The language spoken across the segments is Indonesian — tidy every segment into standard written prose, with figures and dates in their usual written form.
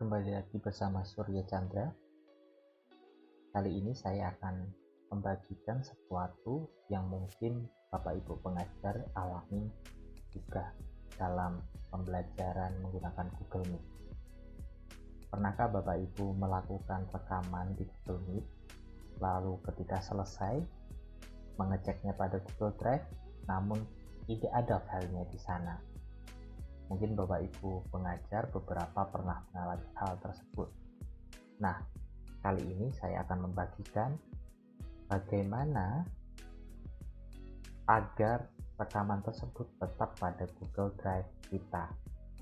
kembali lagi bersama Surya Chandra. Kali ini saya akan membagikan sesuatu yang mungkin Bapak Ibu pengajar alami juga dalam pembelajaran menggunakan Google Meet. Pernahkah Bapak Ibu melakukan rekaman di Google Meet, lalu ketika selesai mengeceknya pada Google Drive, namun tidak ada filenya di sana? Mungkin Bapak Ibu pengajar beberapa pernah mengalami hal tersebut. Nah, kali ini saya akan membagikan bagaimana agar rekaman tersebut tetap pada Google Drive kita.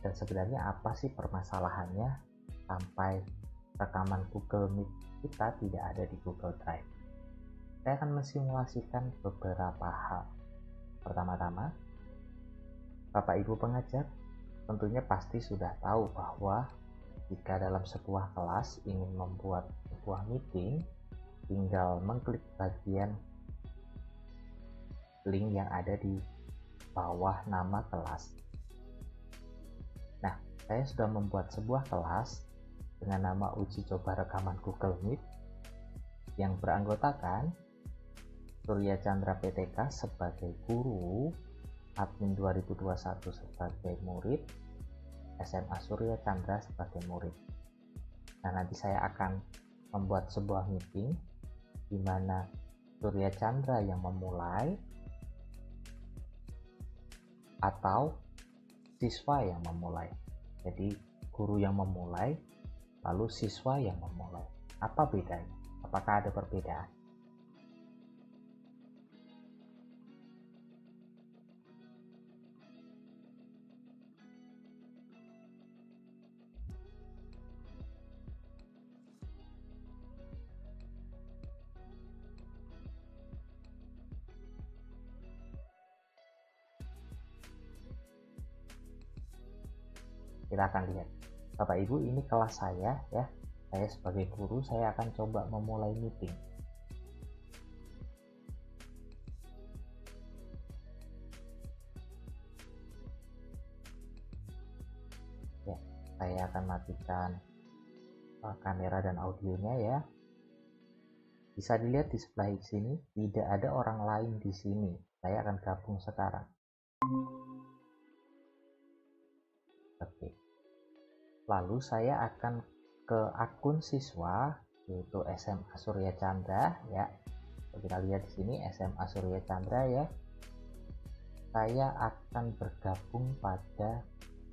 Dan sebenarnya apa sih permasalahannya sampai rekaman Google Meet kita tidak ada di Google Drive? Saya akan mensimulasikan beberapa hal. Pertama-tama, Bapak Ibu pengajar tentunya pasti sudah tahu bahwa jika dalam sebuah kelas ingin membuat sebuah meeting, tinggal mengklik bagian link yang ada di bawah nama kelas. Nah, saya sudah membuat sebuah kelas dengan nama uji coba rekaman Google Meet yang beranggotakan Surya Chandra PTK sebagai guru, admin 2021 sebagai murid, SMA Surya Chandra sebagai murid. Nah, nanti saya akan membuat sebuah meeting di mana Surya Chandra yang memulai atau siswa yang memulai. Jadi guru yang memulai, lalu siswa yang memulai. Apa bedanya? Apakah ada perbedaan? Kita akan lihat. Bapak Ibu, ini kelas saya ya. Saya sebagai guru, saya akan coba memulai meeting. Ya, saya akan matikan kamera dan audionya ya. Bisa dilihat di sebelah sini, tidak ada orang lain di sini. Saya akan gabung sekarang. Oke. Lalu saya akan ke akun siswa, yaitu SMA Surya Chandra ya. Kita lihat di sini SMA Surya Chandra ya. Saya akan bergabung pada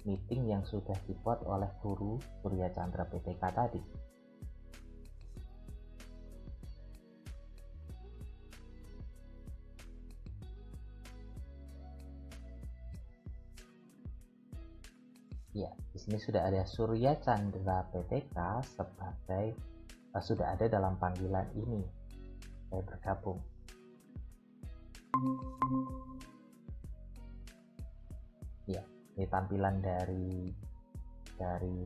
meeting yang sudah dibuat oleh guru Surya Chandra PTK tadi. Ya, di sini sudah ada Surya Chandra PTK sebagai sudah ada dalam panggilan ini. Saya bergabung. Ya, ini tampilan dari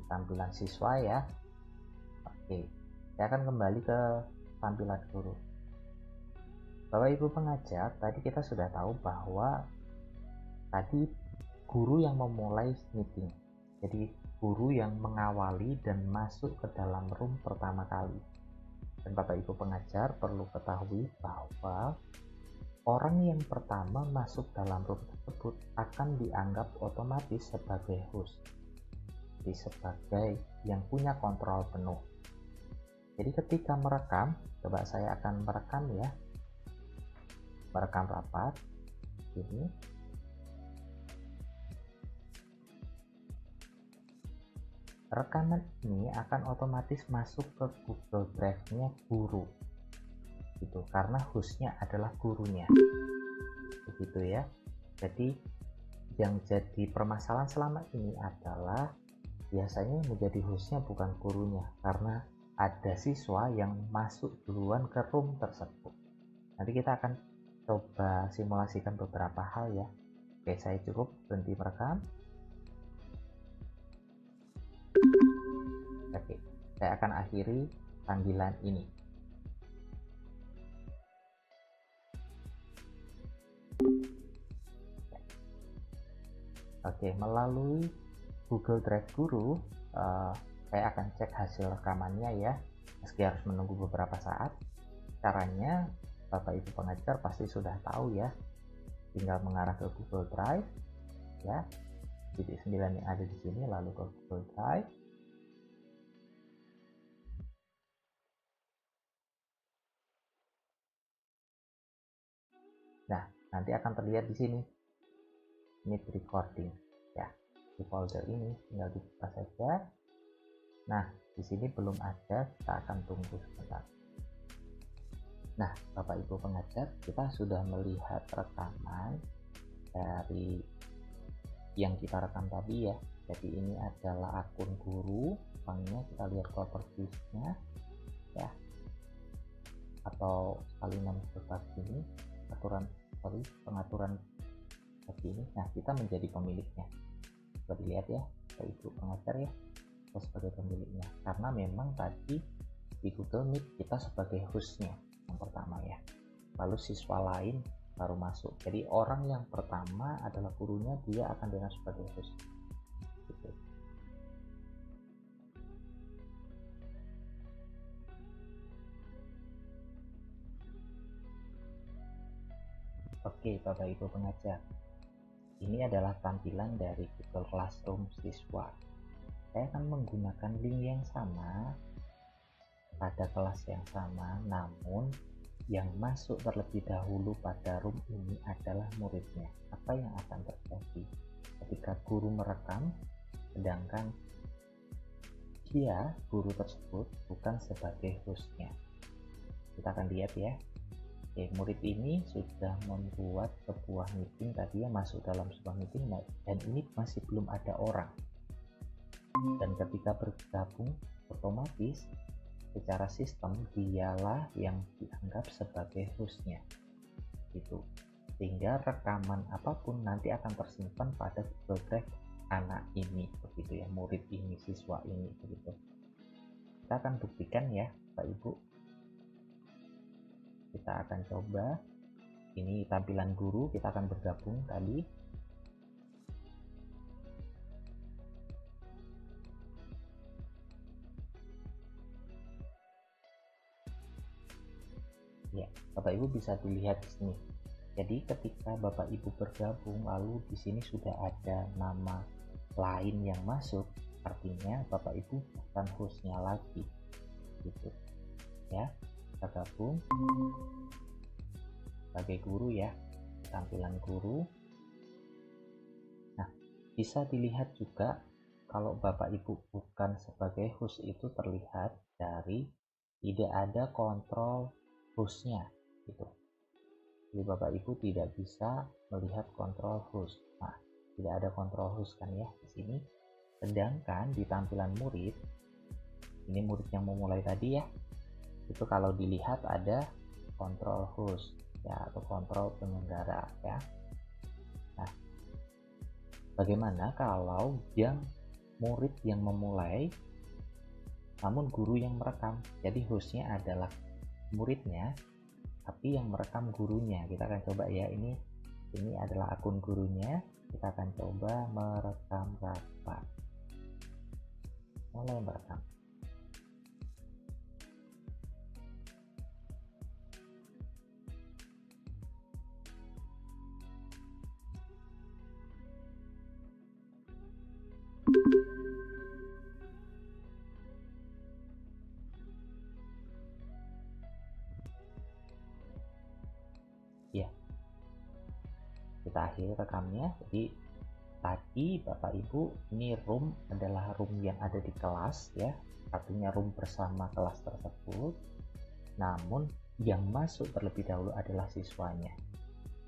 tampilan siswa ya. Oke, saya akan kembali ke tampilan guru. Bapak Ibu pengajar, tadi kita sudah tahu bahwa tadi guru yang memulai meeting. Jadi guru yang mengawali dan masuk ke dalam room pertama kali. Dan Bapak Ibu pengajar perlu ketahui bahwa orang yang pertama masuk dalam room tersebut akan dianggap otomatis sebagai host. Jadi sebagai yang punya kontrol penuh. Jadi ketika merekam, coba saya akan merekam ya. Merekam rapat. Ini. Rekaman ini akan otomatis masuk ke Google Drive-nya guru, gitu, karena hostnya adalah gurunya, begitu ya. Jadi yang jadi permasalahan selama ini adalah biasanya menjadi hostnya bukan gurunya, karena ada siswa yang masuk duluan ke room tersebut. Nanti kita akan coba simulasikan beberapa hal ya. Oke, saya cukup berhenti merekam. Oke, saya akan akhiri panggilan ini. Oke, melalui Google Drive Guru, Saya akan cek hasil rekamannya ya, meski harus menunggu beberapa saat. Caranya Bapak Ibu pengajar pasti sudah tahu ya, tinggal mengarah ke Google Drive ya, titik 9 yang ada di sini, lalu ke Google Drive. Nah, nanti akan terlihat di sini Meet Recording ya. Di folder ini tinggal dibuka saja. Nah, di sini belum ada, kita akan tunggu sebentar. Nah, Bapak Ibu pengajar, kita sudah melihat rekaman dari yang kita rekam tadi ya. Jadi ini adalah akun guru, banknya kita lihat propertiesnya ya, atau salinan seperti ini, pengaturan seperti ini. Nah, kita menjadi pemiliknya. Coba dilihat ya, Bapak Ibu pengajar ya, kita sebagai pemiliknya. Karena memang tadi di Google Meet kita sebagai hostnya yang pertama ya. Lalu siswa lain baru masuk. Jadi orang yang pertama adalah gurunya, dia akan dengan sebagai host. Gitu. Oke, Bapak Ibu pengajar. Ini adalah tampilan dari Google Classroom siswa. Saya akan menggunakan link yang sama pada kelas yang sama, namun yang masuk terlebih dahulu pada room ini adalah muridnya. Apa yang akan terjadi ketika guru merekam, sedangkan dia, guru tersebut, bukan sebagai hostnya? Kita akan lihat ya. Oke, murid ini sudah membuat sebuah meeting tadi ya, masuk dalam sebuah meeting, dan ini masih belum ada orang. Dan ketika bergabung, otomatis secara sistem dialah yang dianggap sebagai hostnya gitu, sehingga rekaman apapun nanti akan tersimpan pada Google Drive anak ini begitu ya, murid ini, siswa ini begitu. Kita akan buktikan ya Pak Ibu. Kita akan coba, ini tampilan guru, kita akan bergabung tadi. Ya, Bapak Ibu bisa dilihat di sini. Jadi ketika Bapak Ibu bergabung, lalu di sini sudah ada nama lain yang masuk, artinya Bapak Ibu bukan hostnya lagi, gitu. Ya, kita gabung sebagai guru ya, tampilan guru. Nah, bisa dilihat juga kalau Bapak Ibu bukan sebagai host itu terlihat dari tidak ada kontrol hostnya gitu. Jadi Bapak Ibu tidak bisa melihat kontrol host. Nah, tidak ada kontrol host kan ya di sini. Sedangkan di tampilan murid, ini murid yang memulai tadi ya, itu kalau dilihat ada kontrol host ya, atau kontrol penyelenggara ya. Nah, bagaimana kalau yang murid yang memulai namun guru yang merekam? Jadi hostnya adalah muridnya, tapi yang merekam gurunya. Kita akan coba ya, ini adalah akun gurunya. Kita akan coba merekam rapat. Mulai merekam. Ya, kita akhiri rekamnya. Jadi tadi Bapak Ibu, ini room adalah room yang ada di kelas ya, artinya room bersama kelas tersebut, namun yang masuk terlebih dahulu adalah siswanya,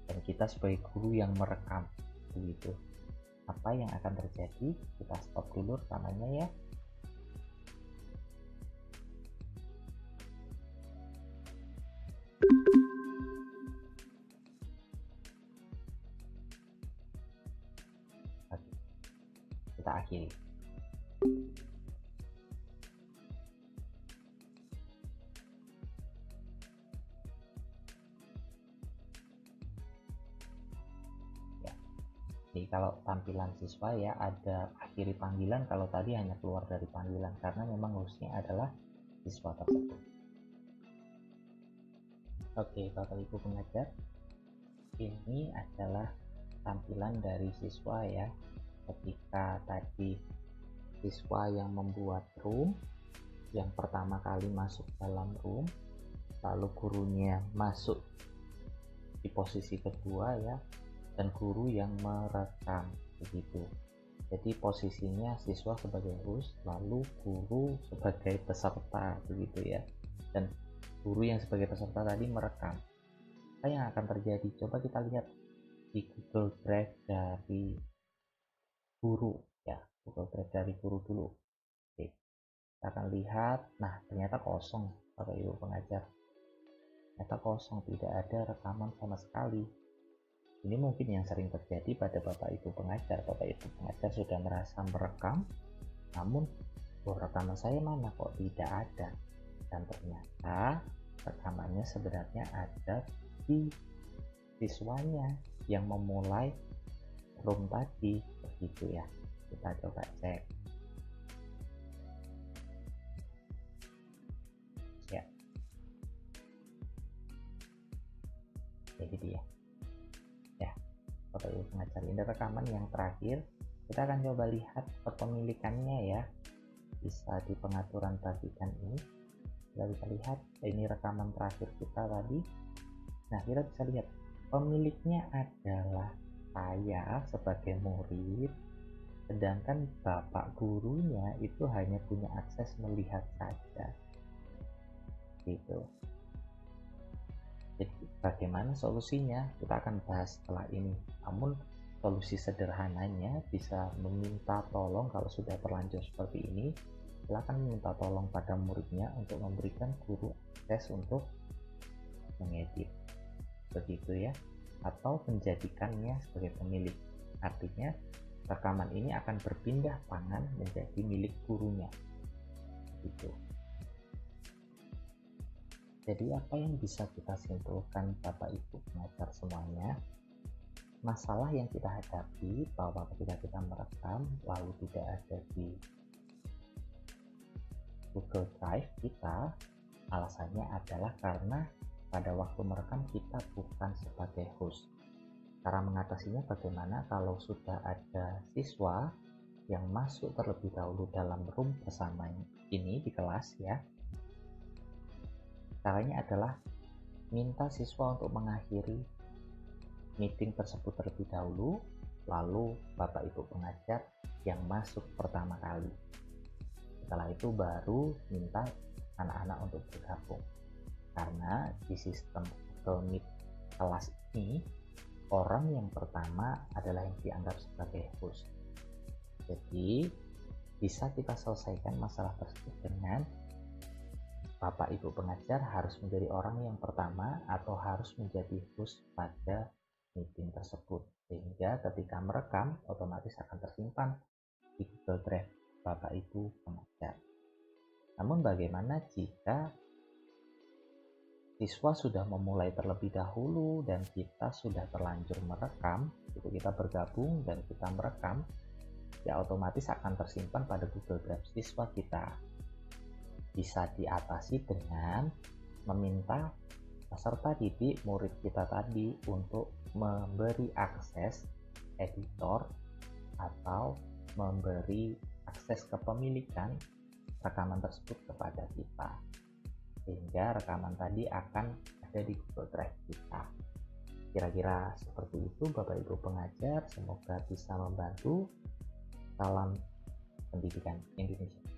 dan kita sebagai guru yang merekam begitu. Apa yang akan terjadi? Kita stop dulu rekamannya ya. Oke, kita akhiri. Ya. Jadi kalau tampilan siswa ya ada akhiri panggilan, kalau tadi hanya keluar dari panggilan karena memang hostnya adalah siswa tersebut. Oke, Bapak Ibu pengajar, ini adalah tampilan dari siswa ya. Ketika tadi siswa yang membuat room, yang pertama kali masuk dalam room, lalu gurunya masuk di posisi kedua ya, dan guru yang merekam begitu. Jadi posisinya siswa sebagai host, lalu guru sebagai peserta begitu ya, dan guru yang sebagai peserta tadi merekam. Apa yang akan terjadi? Coba kita lihat di Google Drive dari guru ya, Google Drive dari guru dulu. Oke, kita akan lihat. Nah, ternyata kosong Bapak Ibu pengajar, ternyata kosong, tidak ada rekaman sama sekali. Ini mungkin yang sering terjadi pada Bapak Ibu pengajar. Bapak Ibu pengajar sudah merasa merekam, namun rekaman saya mana kok tidak ada. Dan ternyata rekamannya sebenarnya ada di siswanya yang memulai room tadi, begitu ya. Kita coba cek. Ya. Jadi dia. Ya, Bapak Ibu pengajar, ini rekaman yang terakhir. Kita akan coba lihat kepemilikannya ya. Bisa di pengaturan bagikan ini. Kita bisa lihat ini rekaman terakhir kita tadi. Nah, kita bisa lihat pemiliknya adalah saya sebagai murid, sedangkan bapak gurunya itu hanya punya akses melihat saja gitu. Jadi bagaimana solusinya kita akan bahas setelah ini. Namun solusi sederhananya bisa meminta tolong. Kalau sudah terlanjur seperti ini, silakan minta tolong pada muridnya untuk memberikan guru akses untuk mengedit begitu ya, atau menjadikannya sebagai pemilik. Artinya rekaman ini akan berpindah tangan menjadi milik gurunya gitu. Jadi apa yang bisa kita simpulkan Bapak Ibu pengajar semuanya? Masalah yang kita hadapi bahwa ketika kita merekam lalu tidak ada di Google Drive kita, alasannya adalah karena pada waktu merekam kita bukan sebagai host. Cara mengatasinya bagaimana? Kalau sudah ada siswa yang masuk terlebih dahulu dalam room bersama ini di kelas ya, caranya adalah minta siswa untuk mengakhiri meeting tersebut terlebih dahulu, lalu Bapak Ibu pengajar yang masuk pertama kali. Setelah itu baru minta anak-anak untuk bergabung. Karena di sistem Google Meet kelas ini, orang yang pertama adalah yang dianggap sebagai host. Jadi bisa kita selesaikan masalah tersebut dengan Bapak Ibu pengajar harus menjadi orang yang pertama atau harus menjadi host pada meeting tersebut, sehingga ketika merekam otomatis akan tersimpan di Google Drive Bapak Ibu pengajar. Namun bagaimana jika siswa sudah memulai terlebih dahulu dan kita sudah terlanjur merekam, itu kita bergabung dan kita merekam, ya otomatis akan tersimpan pada Google Drive siswa kita. Bisa diatasi dengan meminta peserta didik murid kita tadi untuk memberi akses editor atau memberi akses kepemilikan rekaman tersebut kepada kita, sehingga rekaman tadi akan ada di Google Drive kita. Kira-kira seperti itu Bapak Ibu pengajar, semoga bisa membantu. Salam pendidikan Indonesia.